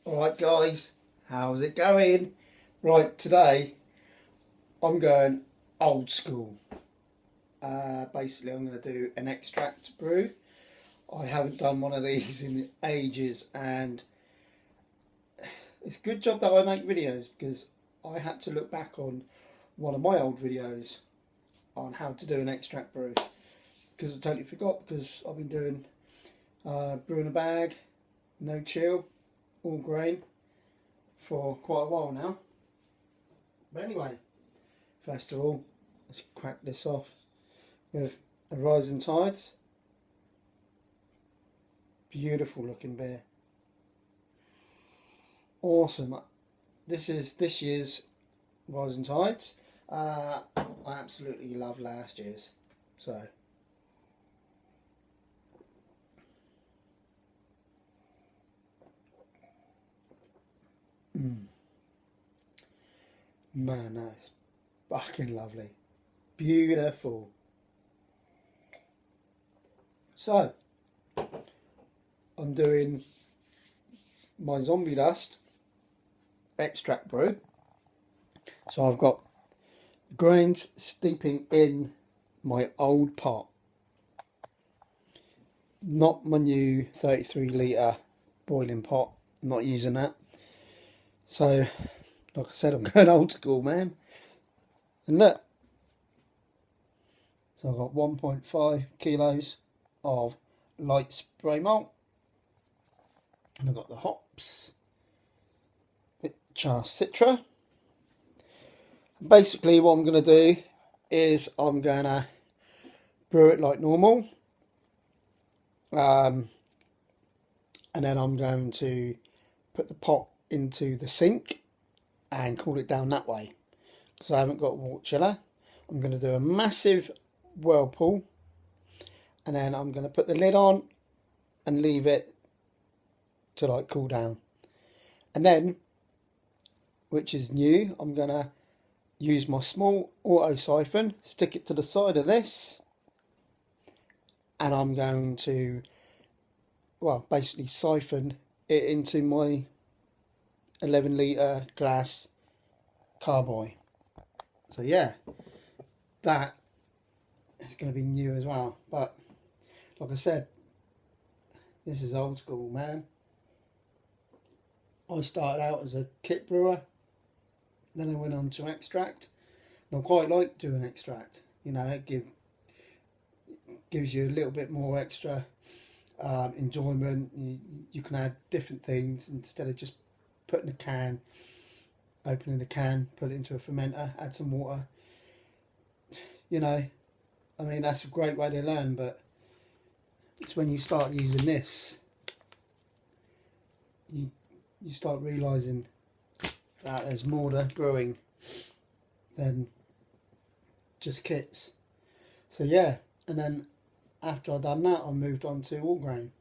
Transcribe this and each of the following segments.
Alright guys, how's it going? Right, today I'm going old school. Basically I'm going to do an extract brew. I haven't done one of these in ages, and it's a good job that I make videos, because I had to look back on one of my old videos on how to do an extract brew, because I totally forgot, because I've been doing brew in a bag, no chill, all grain for quite a while now. But anyway, first of all, let's crack this off with a Rising Tides. Beautiful looking beer. Awesome. This is this year's Rising Tides. I absolutely love last year's. So man, that's fucking lovely. Beautiful. So I'm doing my Zombie Dust extract brew. So I've got grains steeping in my old pot, not my new 33 litre boiling pot. I'm not using that. So like I said, I'm going old school, man. And look, so I've got 1.5 kilos of light spray malt, and I've got the hops, which are Citra. Basically what I'm going to do is I'm going to brew it like normal, and then I'm going to put the pot into the sink and cool it down that way, because I haven't got a water chiller. I'm going to do a massive whirlpool, and then I'm going to put the lid on and leave it to like cool down. And then, which is new, I'm going to use my small auto siphon, stick it to the side of this, and I'm going to, well, basically siphon it into my 11 litre glass carboy. So yeah, that is going to be new as well. But like I said, this is old school, man. I started out as a kit brewer, then I went on to extract, and I quite like doing extract. You know, it gives you a little bit more extra enjoyment. You can add different things instead of just putting a can, opening the can, put it into a fermenter, add some water. You know, I mean, that's a great way to learn, but it's when you start using this, you start realising that there's more to brewing than just kits. So yeah, and then after I've done that, I moved on to all grain.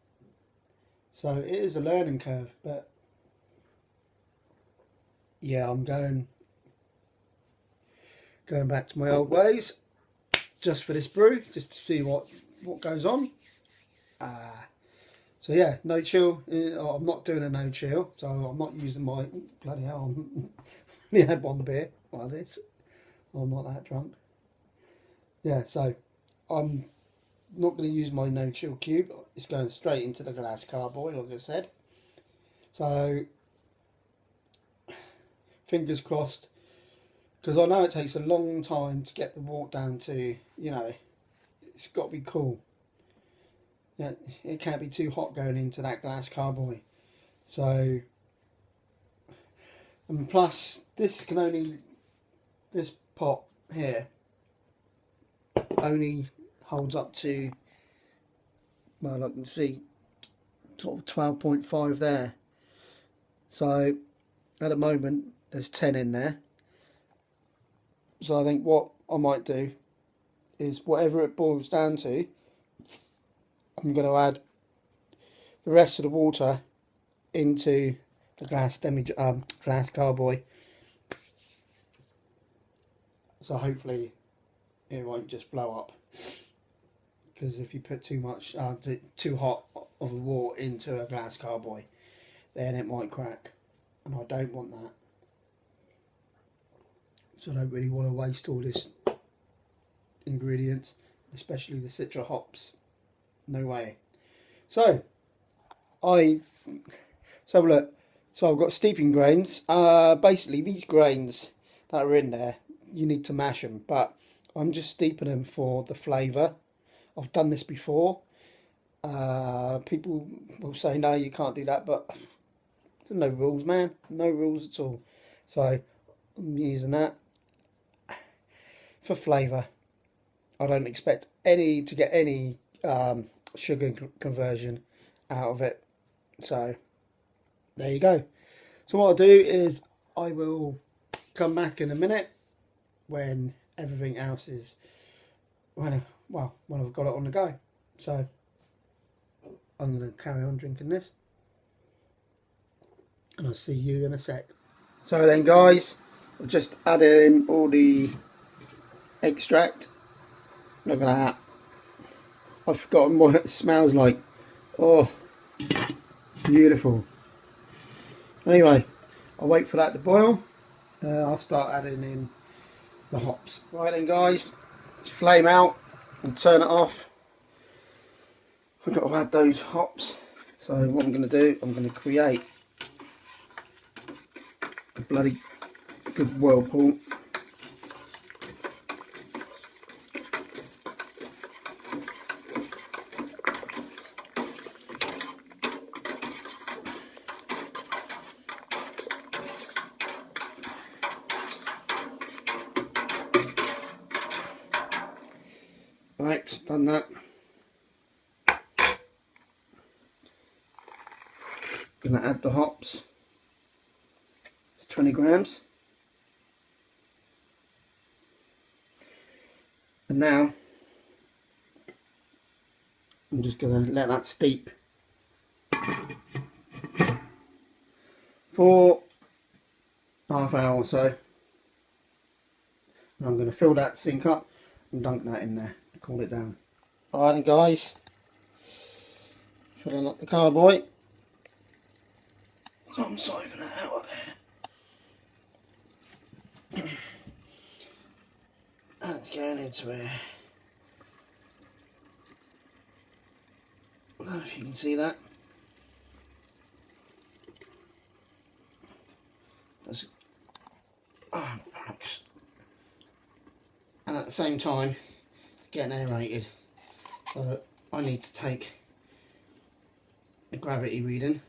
So it is a learning curve, but yeah, I'm going back to my old ways just for this brew, just to see what goes on. So yeah, no chill. I'm not doing a no chill, so I'm not using my, bloody hell, I only had one beer like this. I'm not that drunk. Yeah, so I'm not going to use my no chill cube. It's going straight into the glass carboy, like I said. So fingers crossed, because I know it takes a long time to get the wort down to, you know, it's got to be cool. Yeah, it can't be too hot going into that glass carboy. So, and plus this pot here only holds up to, well, I can see sort of 12.5 there. So at the moment there's 10 in there. So I think what I might do is, whatever it boils down to, I'm going to add the rest of the water into the glass carboy. So hopefully it won't just blow up, because if you put too much, too hot of a wort into a glass carboy, then it might crack. and I don't want that. So I don't really want to waste all this ingredients, especially the citra hops. No way. So look. So I've got steeping grains. Basically these grains that are in there, you need to mash them, but I'm just steeping them for the flavour. I've done this before. People will say no, you can't do that, but there's no rules, man. No rules at all. So I'm using that for flavour. I don't expect to get any sugar conversion out of it. So there you go. So what I'll do is I will come back in a minute when everything else is when I've got it on the go. So I'm going to carry on drinking this, and I'll see you in a sec. So then guys, I'll just add in all the extract. Look at that. I've forgotten what it smells like. Oh, beautiful. Anyway, I'll wait for that to boil. I'll start adding in the hops. Right then guys, flame out and turn it off. I've got to add those hops. So what I'm going to do, I'm going to create a bloody good whirlpool. Right, done that. Gonna add the hops. It's 20 grams. And now I'm just gonna let that steep for half hour or so. And I'm gonna fill that sink up and dunk that in there. Cool it down. Alright then guys, filling up the carboy. So I'm siphoning it out of there. And it's going into here. I don't know if you can see that. There's products. And at the same time, getting aerated, so I need to take a gravity reading.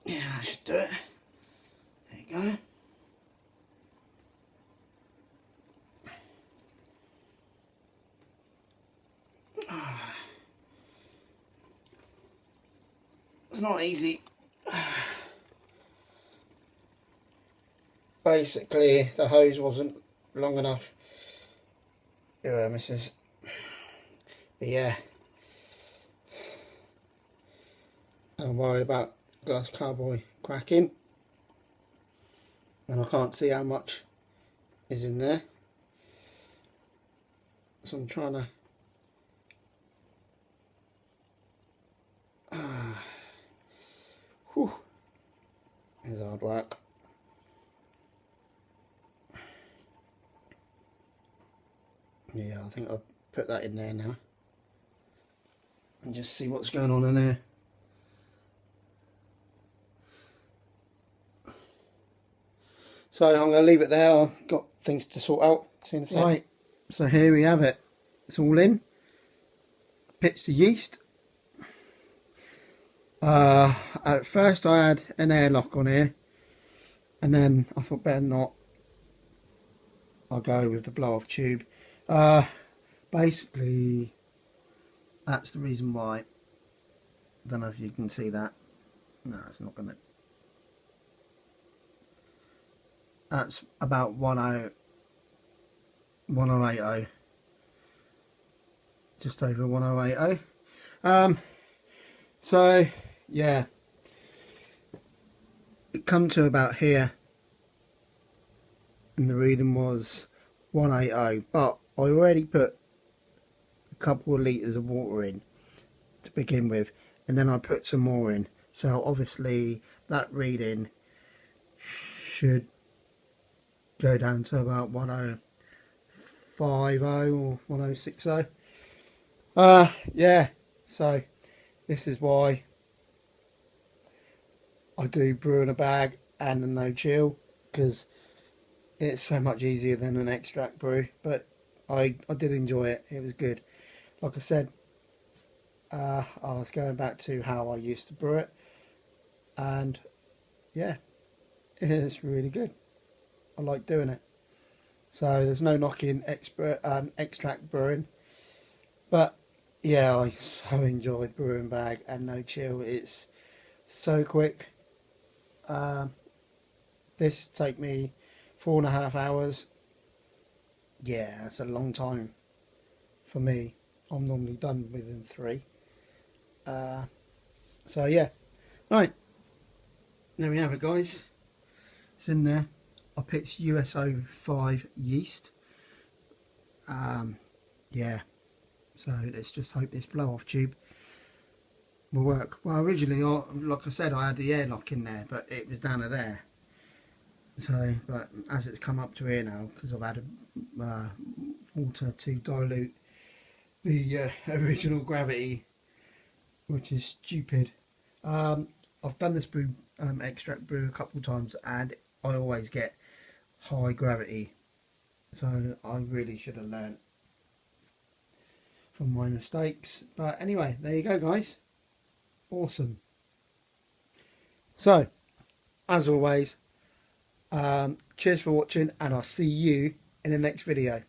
Yeah, I should do it. There you go. It's not easy. Basically, the hose wasn't long enough. Here, missus. But yeah, I'm worried about glass carboy cracking, and I can't see how much is in there. So I'm trying to. Whew. It's hard work. Yeah, I think I'll put that in there now and just see what's going on in there. So I'm going to leave it there. I've got things to sort out. See in a sec. Right, so here we have it. It's all in. Pitched the yeast. At first I had an airlock on here, and then I thought better not. I'll go with the blow off tube. Basically that's the reason why. I don't know if you can see that. No, it's not gonna. That's about 1080, just over 1080. So yeah, it come to about here, and the reading was 180, but I already put couple of litres of water in to begin with, and then I put some more in. So obviously that reading should go down to about 1050 or 1060. Yeah, so this is why I do brew in a bag and a no chill, because it's so much easier than an extract brew. But I did enjoy it. It was good. Like I said, I was going back to how I used to brew it, and yeah, it is really good. I like doing it. So there's no knocking extract brewing, but yeah, I so enjoyed brewing bag and no chill. It's so quick. This take me 4.5 hours. Yeah, that's a long time for me. I'm normally done within 3. So yeah, right, there we have it, guys. It's in there. I picked USO 5 yeast. Yeah, so let's just hope this blow off tube will work. Well, originally, like I said, I had the airlock in there, but it was down to there. So, but as it's come up to here now, because I've had water to dilute the original gravity, which is stupid. I've done this brew extract brew a couple of times, and I always get high gravity. So I really should have learnt from my mistakes. But anyway, there you go, guys. Awesome. So, as always, cheers for watching, and I'll see you in the next video.